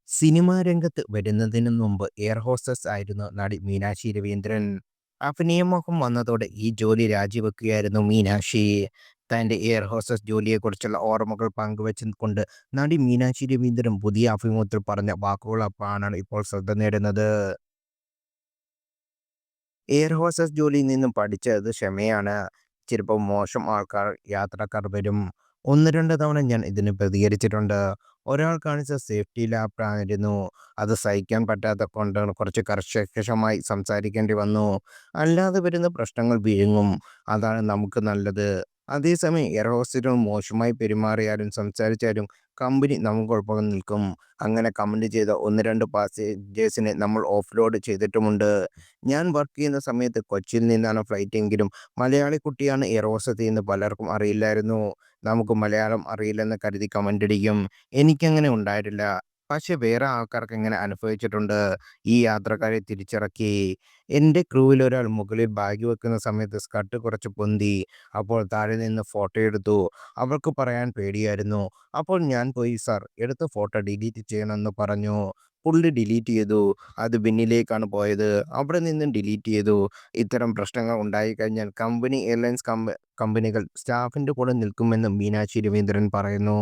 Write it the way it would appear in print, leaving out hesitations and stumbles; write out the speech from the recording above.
Cinema രംഗത്ത് വരുന്നതിന് മുമ്പ് എയർ ഹോസ്റ്റസ് ആയിരുന്നു നടി മീനാക്ഷി രവീന്ദ്രൻ. അഭിനയമോഹം വന്നതോടെ ഈ ജോലി രാജിവെക്കുകയായിരുന്നു മീനാക്ഷി. തന്റെ എയർ ഹോസ്റ്റസ് ജോലിയെക്കുറിച്ചുള്ള ഓർമ്മകൾ പങ്കുവെച്ചുകൊണ്ട് നടി മീനാക്ഷി രവീന്ദ്രൻ പുതിയ അഭിമുഖത്തിൽ പറഞ്ഞ വാക്കുകളാണ് ഇപ്പോൾ ശ്രദ്ധ നേടുന്നത്. എയർ ഹോസ്റ്റസ് ജോലിയിൽ നിന്നും പഠിച്ചത് ക്ഷമയാണ്. ചിലപ്പോൾ മോശം യാത്രക്കാർ വരും. 1, 2 തവണ ഞാൻ ഇതിന് പ്രതികരിച്ചിട്ടുണ്ട്. ഒരാൾ കാണിച്ച സേഫ്റ്റി ലാപ്പായിരുന്നു. അത് സഹിക്കാൻ പറ്റാത്ത കൊണ്ട് കുറച്ച് കർക്കശമായി സംസാരിക്കേണ്ടി വന്നു. അല്ലാതെ വരുന്ന പ്രശ്നങ്ങൾ വിഴുങ്ങും. അതാണ് നമുക്ക് നല്ലത്. അതേസമയം എയർ ഹോസ്റ്റസുകൾ മോശമായി പെരുമാറിയാലും സംസാരിച്ചാലും കമ്പനി നമുക്കൊപ്പം നിൽക്കും. അങ്ങനെ കമന്റ് ചെയ്ത 1, 2 പാസഞ്ചേഴ്സിനെ നമ്മൾ ഓഫ് ലോഡ് ചെയ്തിട്ടുമുണ്ട്. ഞാൻ വർക്ക് ചെയ്യുന്ന സമയത്ത് കൊച്ചിയിൽ നിന്നാണ് ഫ്ലൈറ്റെങ്കിലും മലയാളി കുട്ടിയാണ് എയർ ഹോസ്റ്റസ് എന്ന് പലർക്കും അറിയില്ലായിരുന്നു. നമുക്ക് മലയാളം അറിയില്ലെന്ന് കരുതി കമന്റടിക്കും. എനിക്കങ്ങനെ ഉണ്ടായിട്ടില്ല. പക്ഷെ വേറെ ആൾക്കാർക്ക് ഇങ്ങനെ അനുഭവിച്ചിട്ടുണ്ട്. ഈ യാത്രക്കാരെ തിരിച്ചിറക്കി. എൻ്റെ ക്രൂവിൽ ഒരാൾ മുകളിൽ ബാഗ് വെക്കുന്ന സമയത്ത് സ്കർട്ട് കുറച്ച് പൊന്തി. അപ്പോൾ താഴെ നിന്ന് ഫോട്ടോ എടുത്തു. അവൾക്ക് പറയാൻ പേടിയായിരുന്നു. അപ്പോൾ ഞാൻ പോയി "സർ, എടുത്ത ഫോട്ടോ ഡിലീറ്റ് ചെയ്യണമെന്ന് പറഞ്ഞു." പുള്ളി ഡിലീറ്റ് ചെയ്തു. അത് ബിന്നിലേക്കാണ് പോയത്. അവിടെ നിന്നും ഡിലീറ്റ് ചെയ്തു. ഇത്തരം പ്രശ്നങ്ങൾ ഉണ്ടായിക്കഴിഞ്ഞാൽ എയർലൈൻസ് കമ്പനികൾ സ്റ്റാഫിന്റെ കൂടെ നിൽക്കുമെന്ന് മീനാക്ഷി രവീന്ദ്രൻ പറയുന്നു.